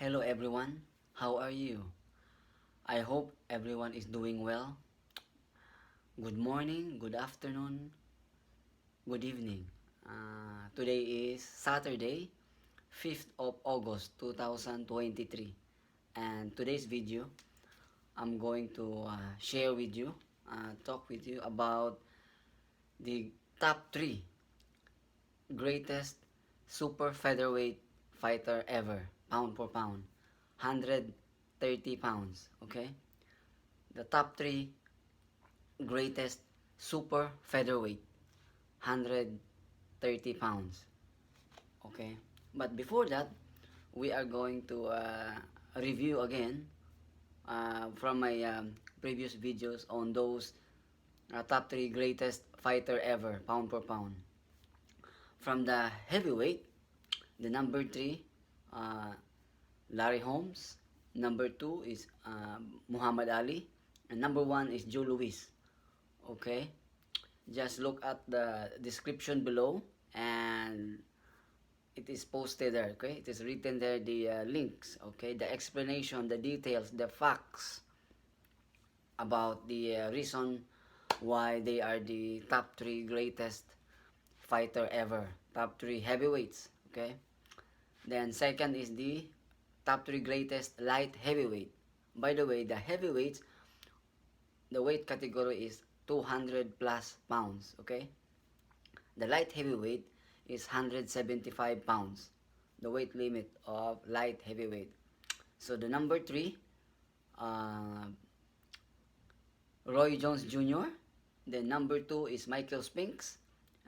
Hello everyone, how are you? I hope everyone is doing well. Good morning, good afternoon, good evening. Today is Saturday, 5th of August 2023. And today's video, I'm going to share with you, talk with you about the top 3 greatest super featherweight fighter ever, pound for pound, 130 pounds, okay? The top 3 greatest super featherweight, 130 pounds, okay? But before that, we are going to review again from my previous videos on those top 3 greatest fighter ever, pound for pound. From the heavyweight, the number 3, uh, Larry Holmes. Number 2 is Muhammad Ali. And number 1 is Joe Louis. Okay? Just look at the description below and it is posted there. Okay? It is written there, the links. Okay? The explanation, the details, the facts about the reason why they are the top 3 greatest fighter ever. Top 3 heavyweights. Okay? Then second is the top 3 greatest light heavyweight. By the way, the heavyweights, the weight category is 200 plus pounds, okay? The light heavyweight is 175 pounds, the weight limit of light heavyweight. So the number 3, Roy Jones Jr. Then number 2 is Michael Spinks.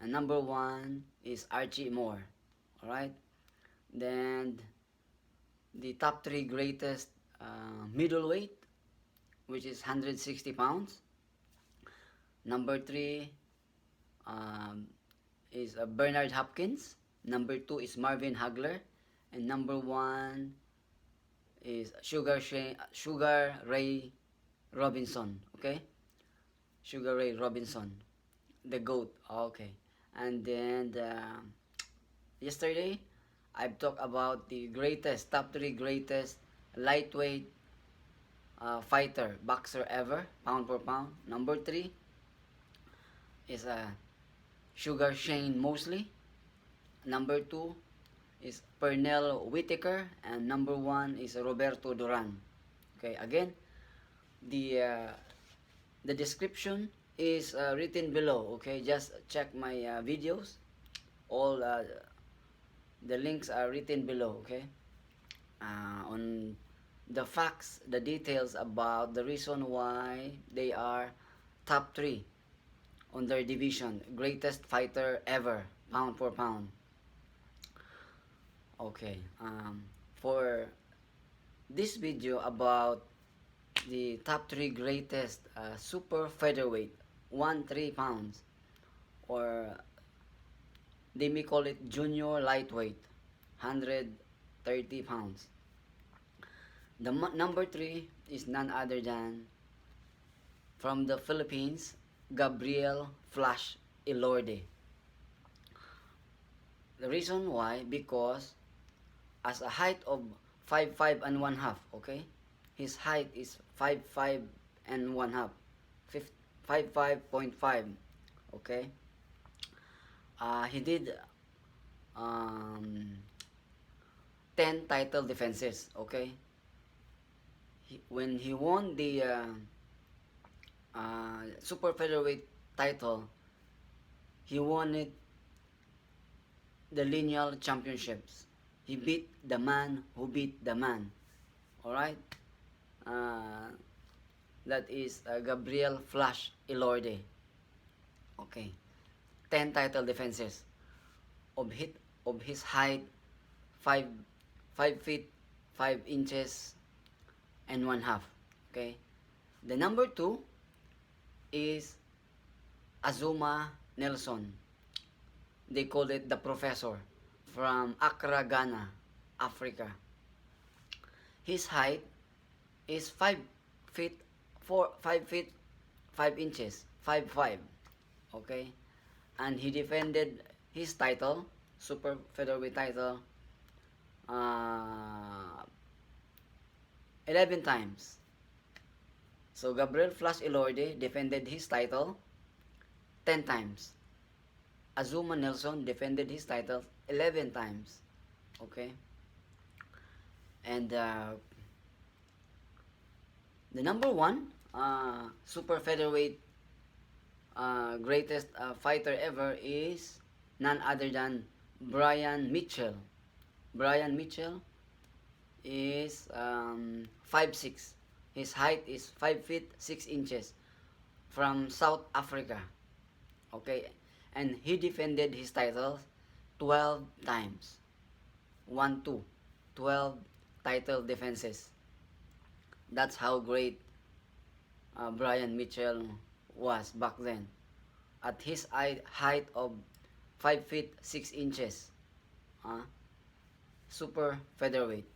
And number 1 is Archie Moore. Alright? Then the top 3 greatest middleweight, which is 160 pounds. Number 3 is Bernard Hopkins. Number 2 is Marvin Hagler. And number 1 is Sugar Ray Robinson. Okay? Sugar Ray Robinson. The GOAT. Okay. And then yesterday, I've talked about the greatest, top 3 greatest lightweight fighter, boxer ever, pound for pound. Number 3 is Sugar Shane Mosley. Number 2 is Pernell Whitaker. And number 1 is Roberto Duran. Okay, again, the description is written below. Okay, just check my videos. All the links are written below. Okay, on the facts, the details about the reason why they are top 3 on their division, greatest fighter ever, pound for pound. Okay, for this video about the top 3 greatest super featherweight, 1-3 pounds, or they may call it junior lightweight, 130 pounds. The number 3 is none other than from the Philippines, Gabriel Flash Elorde. The reason why, because as a height of 5'5" and 1/2, okay? His height is 5'5" and 1/2, 5'5.5", okay? He did 10 title defenses, okay? When he won the super featherweight title, he won it the lineal championships. He beat the man who beat the man. Alright? That is Gabriel Flash Elorde. Okay. 10 title defenses of his height 5 feet 5 inches and 1/2. Okay. The number 2 is Azuma Nelson. They call it the Professor, from Accra, Ghana, Africa. His height is 5 feet 5 inches, 5'5". Okay? And he defended his title, super featherweight title, 11 times. So Gabriel Flash Elorde defended his title 10 times. Azuma Nelson defended his title 11 times. Okay? And the number one super featherweight greatest fighter ever is none other than Brian Mitchell. Brian Mitchell is 5'6". His height is 5 feet 6 inches from South Africa. Okay, and he defended his titles 12 times. 1-2. 12 title defenses. That's how great Brian Mitchell was back then. At his height of 5 feet 6 inches. Super featherweight.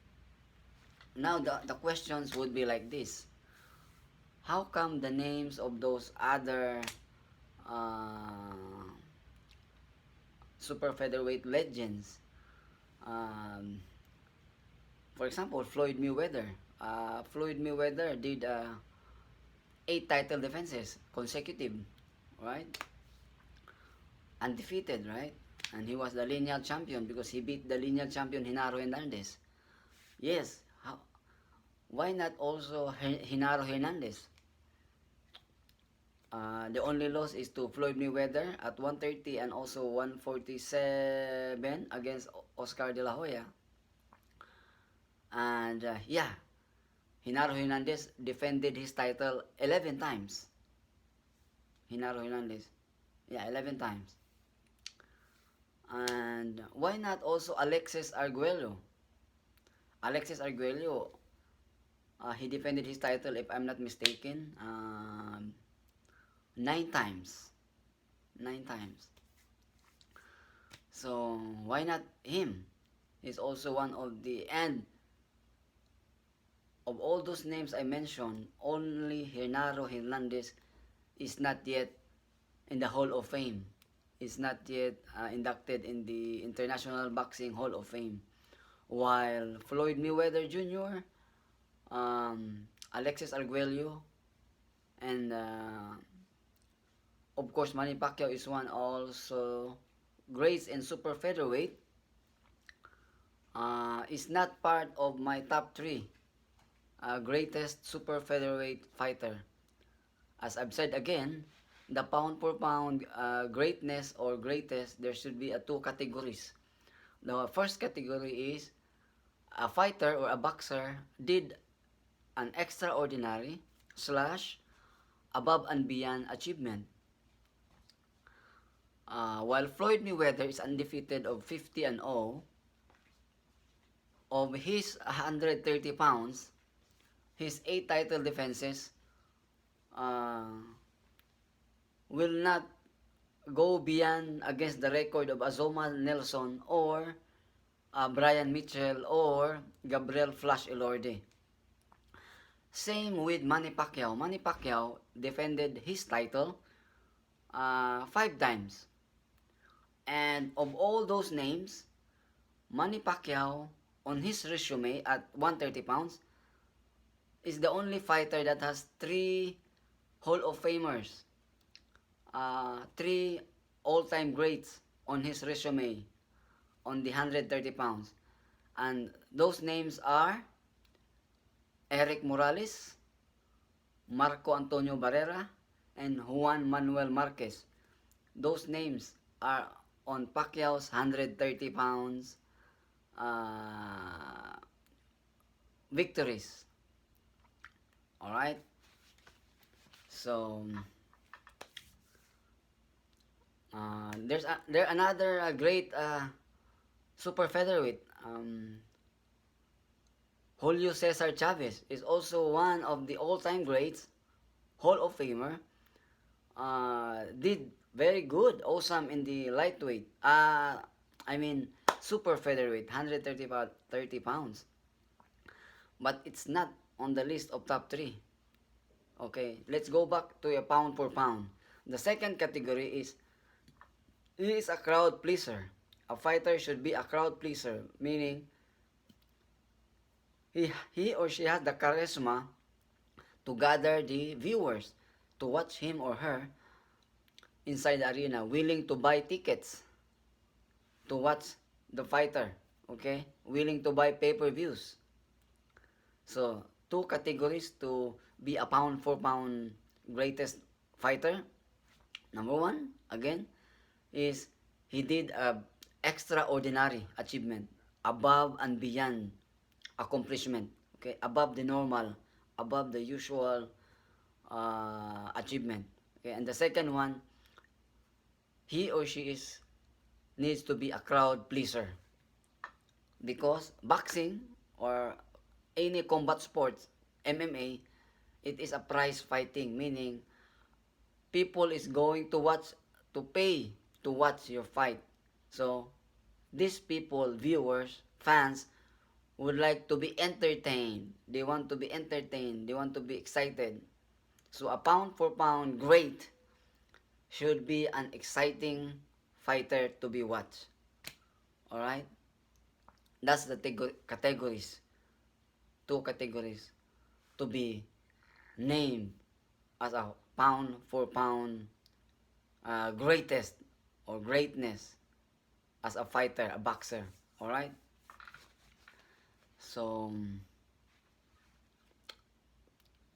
Now the questions would be like this. How come the names of those other super featherweight legends, for example, Floyd Mayweather. Floyd Mayweather did 8 title defenses consecutive, right? Undefeated, right? And he was the lineal champion because he beat the lineal champion Genaro Hernandez. Yes, why not also Genaro Hernandez? The only loss is to Floyd Mayweather at 130 and also 147 against Oscar De La Hoya. And yeah, Genaro Hernandez defended his title 11 times. Genaro Hernandez. Yeah, 11 times. And why not also Alexis Arguello? Alexis Arguello, he defended his title, if I'm not mistaken, 9 times. 9 times. So, why not him? He's also one of the, and of all those names I mentioned, only Genaro Hernandez is not yet in the Hall of Fame. Is not yet inducted in the International Boxing Hall of Fame. While Floyd Mayweather Jr., Alexis Arguello, and of course Manny Pacquiao is one also greats in super featherweight, is not part of my top 3 greatest super featherweight fighter. As I've said again, the pound for pound greatness or greatest, there should be 2 categories. The first category is a fighter or a boxer did an extraordinary / above and beyond achievement. While Floyd Mayweather is undefeated of 50-0, of his 130 pounds, his 8 title defenses will not go beyond against the record of Azuma Nelson or Brian Mitchell or Gabriel Flash Elorde. Same with Manny Pacquiao. Manny Pacquiao defended his title 5 times. And of all those names, Manny Pacquiao on his resume at 130 pounds is the only fighter that has 3 Hall of Famers. 3 all-time greats on his resume on the 130 pounds. And those names are Eric Morales, Marco Antonio Barrera, and Juan Manuel Marquez. Those names are on Pacquiao's 130 pounds victories. Alright? So there's another great super featherweight. Julio Cesar Chavez is also one of the all-time greats, Hall of Famer. Did very good, awesome in the lightweight. Super featherweight, 130 pounds. But it's not on the list of top 3. Okay, let's go back to a pound for pound. The second category is, he is a crowd pleaser. A fighter should be a crowd pleaser, meaning he or she has the charisma to gather the viewers to watch him or her inside the arena, willing to buy tickets to watch the fighter, okay? Willing to buy pay-per-views. So, two categories to be a pound for pound greatest fighter. Number one, again, is he did a extraordinary achievement, above and beyond accomplishment, okay? Above the normal, above the usual achievement. Okay, and the second one, he or she needs to be a crowd pleaser, because boxing or any combat sports, MMA, it is a prize fighting, meaning people is going to watch, to pay to watch your fight. So these people, viewers, fans, would like to be entertained. They want to be entertained. They want to be excited. So a pound for pound great should be an exciting fighter to be watched. Alright? That's the categories. Two categories to be named as a pound for pound greatest or greatness as a fighter, a boxer. Alright? So,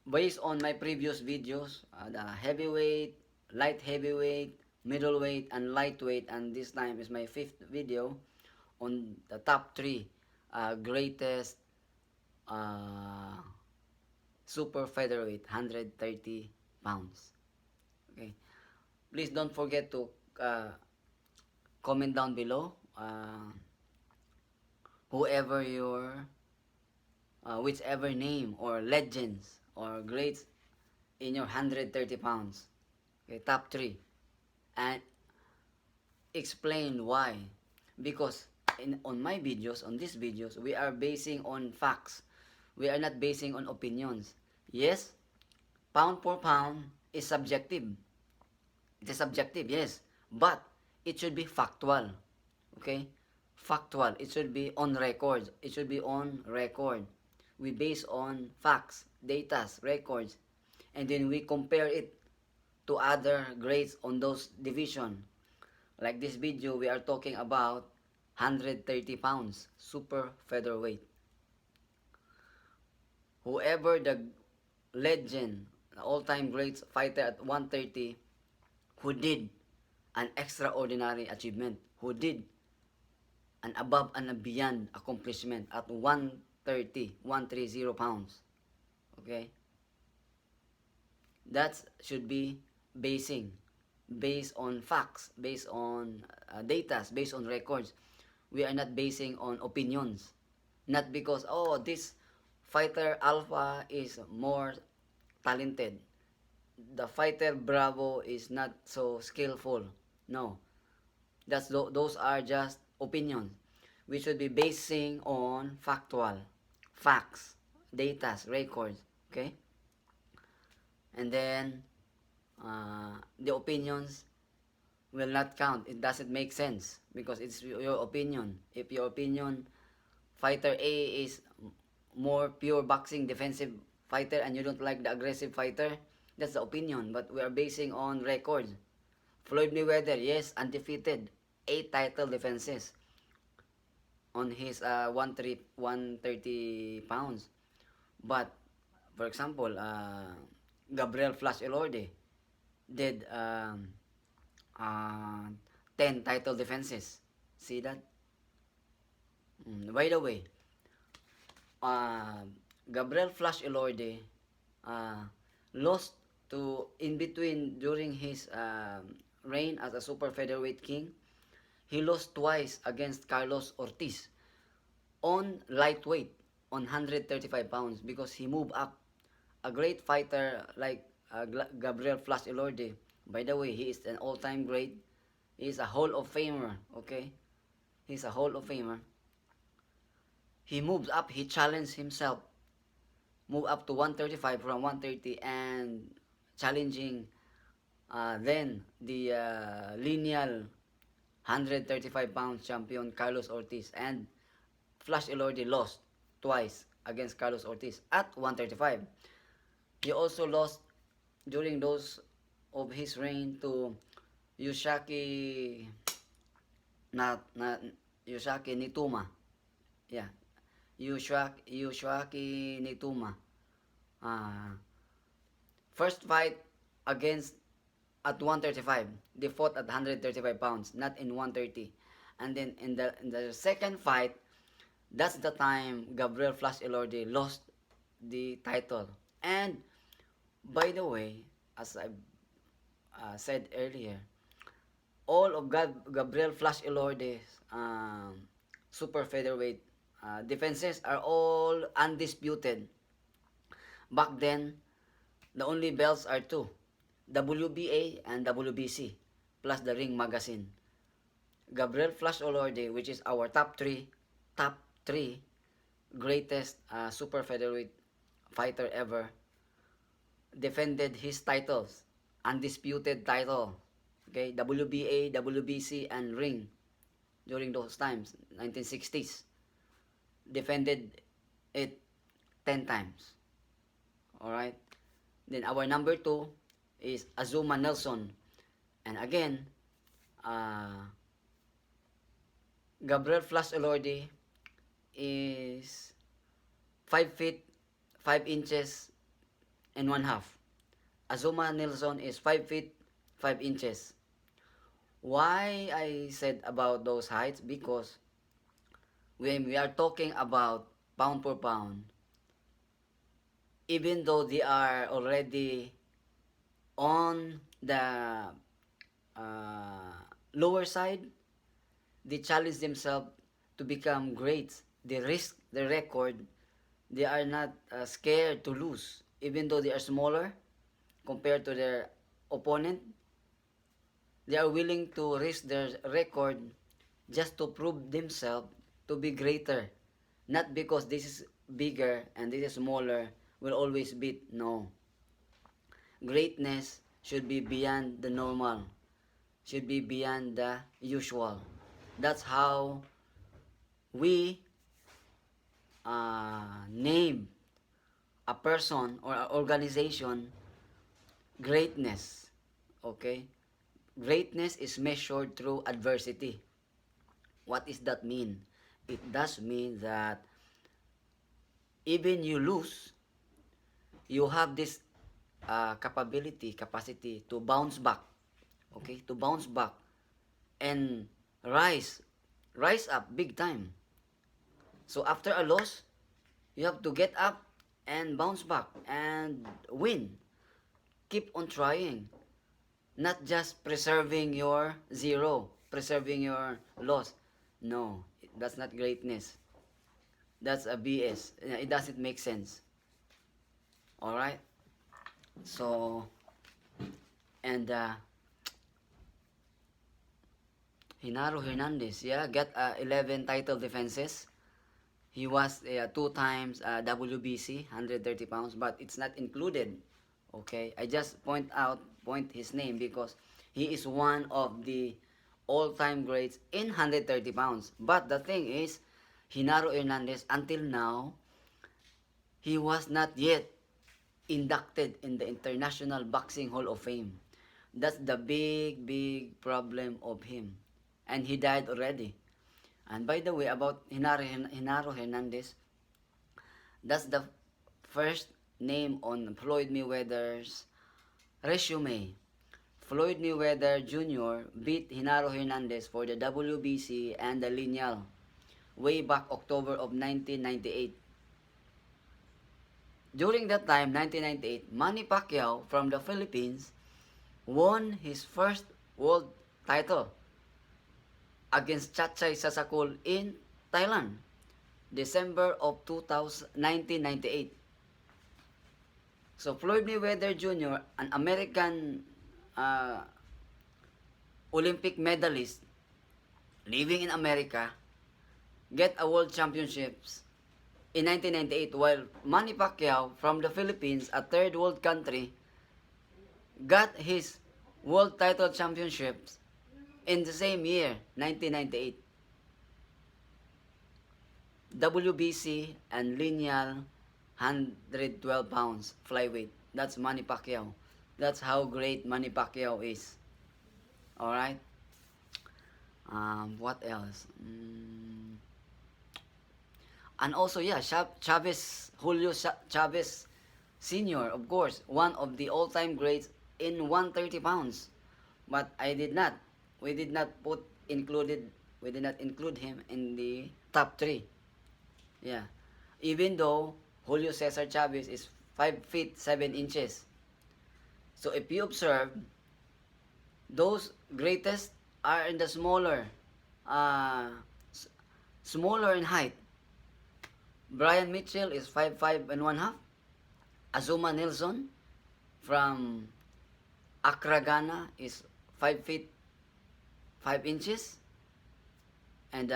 based on my previous videos, the heavyweight, light heavyweight, middleweight, and lightweight, and this time is my 5th video on the top 3 greatest super featherweight, 130 pounds. Okay, please don't forget to comment down below whoever your whichever name or legends or greats in your 130 pounds. Okay, top 3, and explain why. Because on my videos, on these videos, we are basing on facts. We are not basing on opinions. Yes, pound for pound is subjective. It is subjective, yes, but it should be factual. Okay, factual. It should be on record. It should be on record. We base on facts, data, records, and then we compare it to other grades on those division. Like this video, we are talking about 130 pounds, super featherweight. Whoever the legend, all-time great fighter at 130, who did an extraordinary achievement, who did an above and beyond accomplishment at 130 pounds. Okay? That should be based on facts, based on data, based on records. We are not basing on opinions. Not because, oh, this fighter Alpha is more talented. The fighter Bravo is not so skillful. No. Those are just opinions. We should be basing on factual, facts, data, records. Okay? And then, the opinions will not count. It doesn't make sense because it's your opinion. If your opinion, fighter A is more pure boxing defensive fighter and you don't like the aggressive fighter, that's the opinion. But we are basing on records. Floyd Mayweather, yes, undefeated, 8 title defenses on his 130 pounds. But for example, Gabriel Flash Elorde did 10 title defenses. See that? By the way, Gabriel Flash Elorde lost to, in between, during his reign as a super featherweight king, he lost twice against Carlos Ortiz on lightweight, on 135 pounds, because he moved up. A great fighter like Gabriel Flash Elorde, by the way, he is an all-time great. He is a Hall of Famer, okay? He's a Hall of Famer. He moved up, he challenged himself, moved up to 135 from 130, and challenging then the lineal 135 pounds champion Carlos Ortiz. And Flash Elorde lost twice against Carlos Ortiz at 135. He also lost during those of his reign to Yoshiaki Yoshiaki Nituma. Yeah. Yoshiaki Nituma. First fight against at 135. They fought at 135 pounds, not in 130. And then in the second fight, that's the time Gabriel Flash Elorde lost the title. And by the way, as I said earlier, all of Gabriel Flash Elorde's super featherweight defenses are all undisputed. Back then, the only belts are two, WBA and WBC, plus the ring magazine. Gabriel Flash Elorde, which is our top three greatest super featherweight fighter ever, defended his titles, undisputed title, okay, WBA, WBC, and ring during those times, 1960s. Defended it 10 times. Alright? Then our number 2 is Azuma Nelson. And again, Gabriel Flash Elorde is 5 feet 5 inches and 1/2. Azuma Nelson is 5 feet 5 inches. Why I said about those heights? Because when we are talking about pound for pound, even though they are already on the lower side, they challenge themselves to become greats. They risk the record. They are not scared to lose, even though they are smaller compared to their opponent. They are willing to risk their record just to prove themselves to be greater. Not because this is bigger and this is smaller will always beat. No. Greatness should be beyond the normal. Should be beyond the usual. That's how we name a person or an organization greatness. Okay? Greatness is measured through adversity. What does that mean? It does mean that even you lose, you have this capacity to bounce back. Okay? To bounce back and rise up big time. So after a loss, you have to get up and bounce back and win. Keep on trying. Not just preserving your zero, preserving your loss. No, that's not greatness. That's a BS. It doesn't make sense. Alright? So, and Genaro Hernandez, yeah, got 11 title defenses. He was 2 times WBC, 130 pounds, but it's not included. Okay, I just point his name because he is one of the all-time greats in 130 pounds. But the thing is, Genaro Hernandez, until now, he was not yet inducted in the International Boxing Hall of Fame. That's the big problem of him. And he died already. And by the way, about Genaro Hernandez, that's the first name on Floyd Mayweather's resume. Floyd Mayweather Jr. beat Genaro Hernandez for the WBC and the lineal way back October of 1998. During that time, 1998, Manny Pacquiao from the Philippines won his first world title against Chatchay Sasakul in Thailand, December of 1998. So Floyd Mayweather Jr., an American Olympic medalist living in America, get a world championships in 1998, while Manny Pacquiao from the Philippines, a third world country, got his world title championships in the same year, 1998. WBC and lineal 112 pounds flyweight. That's Manny Pacquiao. That's how great Manny Pacquiao is. Alright? What else? And also, yeah, Chavez, Julio Chavez Sr., of course, one of the all-time greats in 130 pounds. But we did not include him in the top 3. Yeah. Even though Julio Cesar Chavez is 5 feet 7 inches. So if you observe, those greatest are in the smaller in height. Brian Mitchell is 5'5" and 1/2. Azuma Nelson from Accra, Ghana is 5 feet 5 inches. And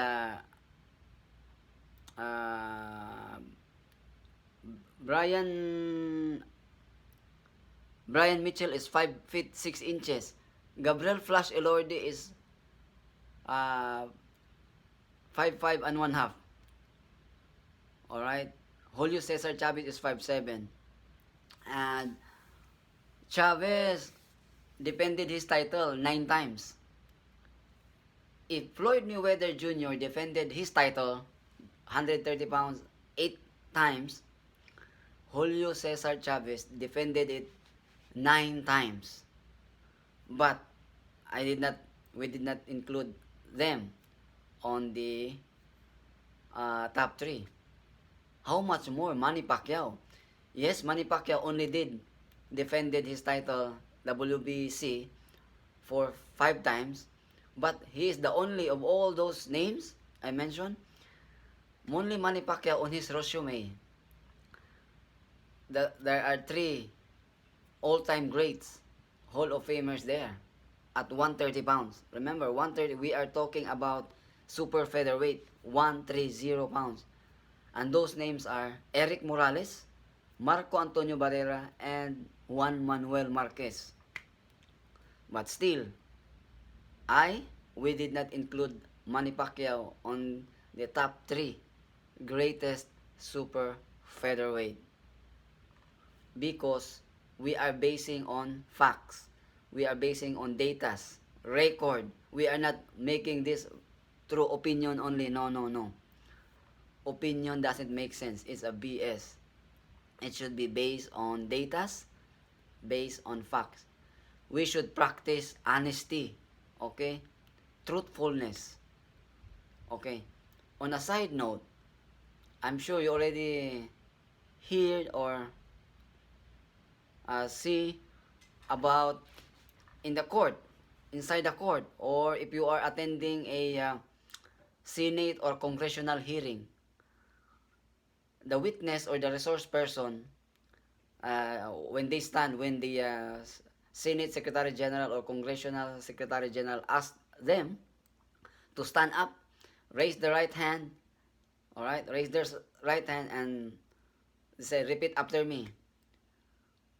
Brian Mitchell is 5 feet 6 inches. Gabriel Flash Elorde is 5'5" and 1/2. Alright. Julio Cesar Chavez is 5'7". And Chavez defended his title 9 times. If Floyd Mayweather Jr. defended his title 130 pounds 8 times, Julio Cesar Chavez defended it 9 times. But we did not include them on the top 3. How much more Manny Pacquiao? Yes, Manny Pacquiao only defended his title WBC for 5 times, but he is the only of all those names I mentioned. Only Manny Pacquiao on his resume. There are 3 all-time greats, Hall of Famers there at 130 pounds. Remember, 130, we are talking about super featherweight, 130 pounds. And those names are Eric Morales, Marco Antonio Barrera, and Juan Manuel Marquez. But still, we did not include Manny Pacquiao on the top 3 greatest super featherweight. Because we are basing on facts. We are basing on data, record. We are not making this through opinion only. No. Opinion doesn't make sense. It's a BS. It should be based on data, based on facts. We should practice honesty. Okay? Truthfulness. Okay? On a side note, I'm sure you already heard or see about inside the court, or if you are attending a Senate or congressional hearing, the witness or the resource person, when the Senate Secretary General or Congressional Secretary General ask them to stand up, raise the right hand, alright, raise their right hand and say, repeat after me.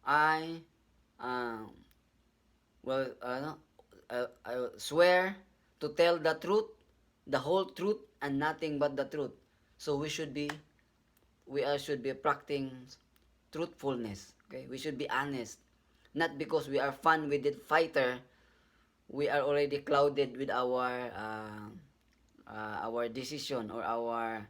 I swear to tell the truth, the whole truth, and nothing but the truth. So we should be practicing truthfulness. Okay, we should be honest. Not because we are fun with the fighter, we are already clouded with our decision or our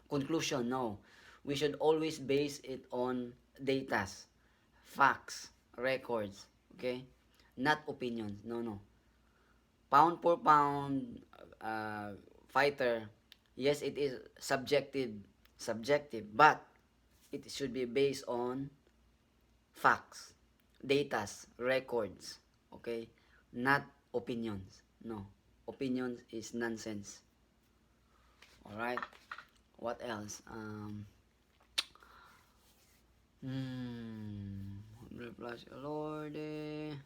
conclusion. No, we should always base it on data, facts, records. Okay, not opinions. No. Pound for pound fighter, yes, it is subjective, but it should be based on facts, data, records. Okay, not opinions. No, opinions is nonsense. Alright, what else? Gabriel Flash Elorde.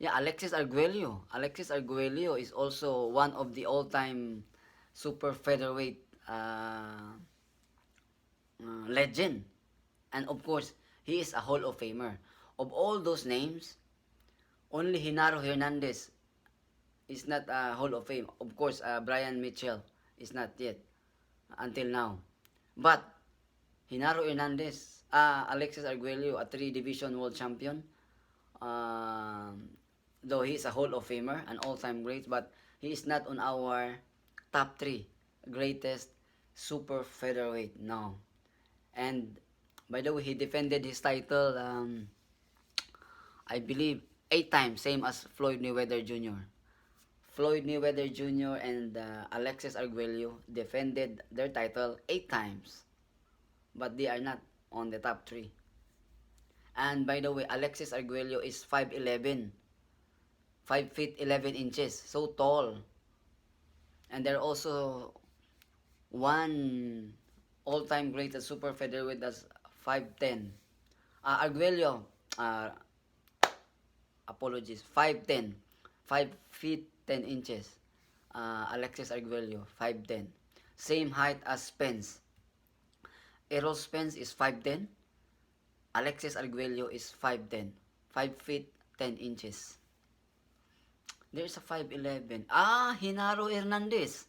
Alexis Arguello. Alexis Arguello is also one of the all-time super featherweight legend. And of course, he is a Hall of Famer. Of all those names, only Genaro Hernandez is not a Hall of Fame. Of course, Brian Mitchell is not yet until now. But Genaro Hernandez, Alexis Arguello, a 3-division world champion, though he is a Hall of Famer, an all-time great, but he is not on our top 3 greatest super featherweight now. And by the way, he defended his title, I believe, 8 times, same as Floyd Mayweather Jr. Floyd Mayweather Jr. and Alexis Arguello defended their title 8 times. But they are not on the top 3. And by the way, Alexis Arguello is 5'11", 5 feet 11 inches, so tall. And there are also one all-time greatest super featherweight that's 5'10". Arguello, apologies, 5'10", 5 feet 10 inches. Alexis Arguello, 5'10". Same height as Spence. Errol Spence is 5'10". Alexis Arguello is 5'10", 5 feet 10 inches. There's a 5'11". Genaro Hernandez.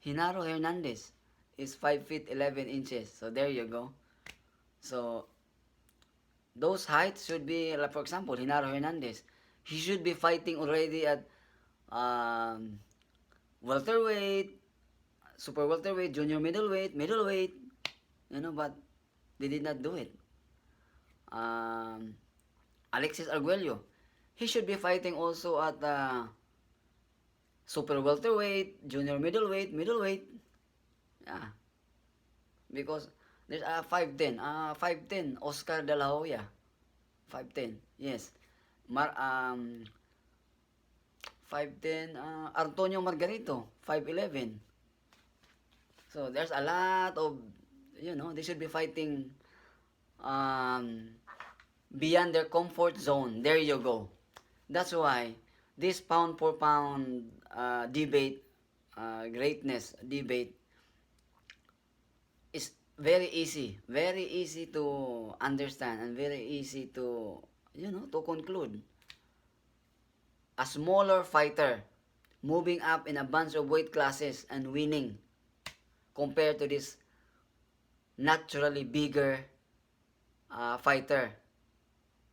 Genaro Hernandez is 5 feet 11 inches. So there you go. So those heights should be, like for example, Genaro Hernandez. He should be fighting already at welterweight, super welterweight, junior middleweight, middleweight. You know, but they did not do it. Alexis Arguello, he should be fighting also at super welterweight, junior middleweight, middleweight. Yeah. Because there's 5'10", 5'10", Oscar De La Hoya. 5'10", yes. 5'10", Antonio Margarito, 5'11". So there's a lot of, you know, they should be fighting beyond their comfort zone. There you go. That's why this pound for pound debate, greatness debate, is very easy to understand and very easy to, you know, to conclude. A smaller fighter moving up in a bunch of weight classes and winning compared to this naturally bigger fighter.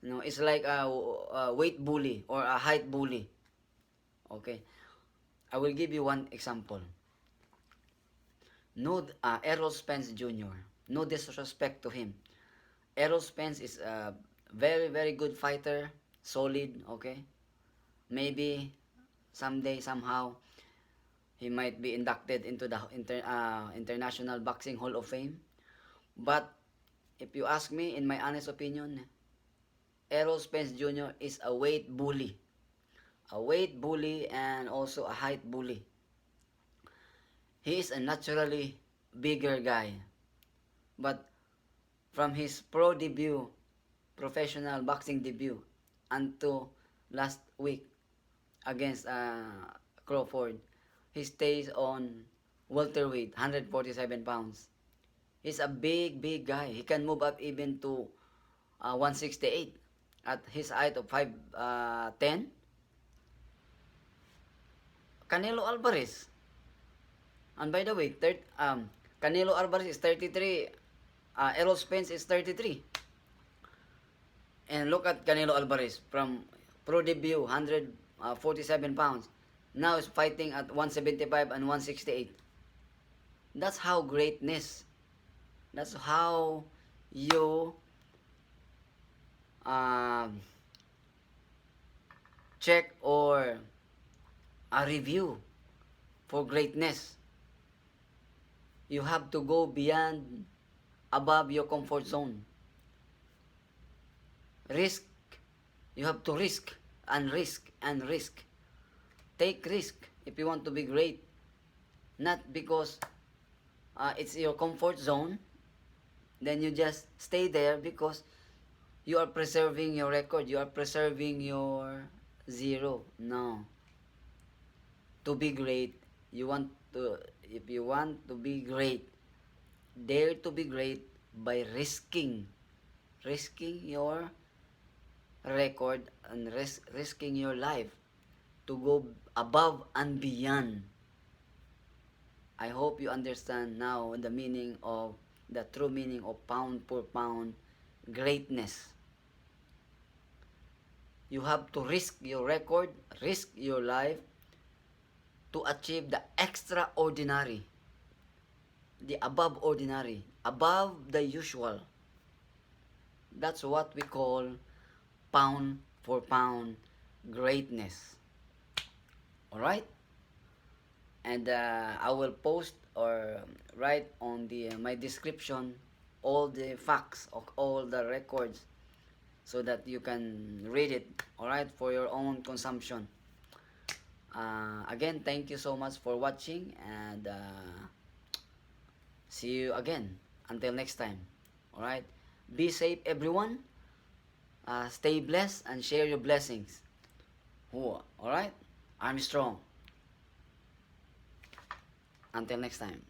You know, it's like a weight bully or a height bully. Okay, I will give you one example. No, Errol Spence Jr. No disrespect to him. Errol Spence is a very good fighter, solid. Okay, maybe someday somehow he might be inducted into the International Boxing Hall of Fame. But if you ask me, in my honest opinion, Errol Spence Jr. is a weight bully. A weight bully and also a height bully. He is a naturally bigger guy. But from his pro debut, professional boxing debut, until last week against Crawford, he stays on welterweight, 147 pounds. He's a big guy. He can move up even to 168 at his height of 5'10". Canelo Alvarez. And by the way, Canelo Alvarez is 33. Errol Spence is 33. And look at Canelo Alvarez from pro debut, 147 pounds. Now is fighting at 175 and 168. That's how greatness. That's how you check or a review for greatness. You have to go beyond, above your comfort zone. Risk. You have to risk and risk and risk. Take risk if you want to be great. Not because it's your comfort zone, then you just stay there because you are preserving your record, you are preserving your zero. No. To be great, if you want to be great, dare to be great by risking risking your record and risking your life to go above and beyond. I hope you understand now the true meaning of pound for pound greatness. You have to risk your record, risk your life to achieve the extraordinary, the above ordinary, above the usual. That's what we call pound for pound greatness. Alright? And I will post or write on my description all the facts of all the records so that you can read it, alright, for your own consumption. Again, thank you so much for watching, and see you again until next time. Alright, be safe everyone, stay blessed and share your blessings. Alright, I'm strong. Until next time.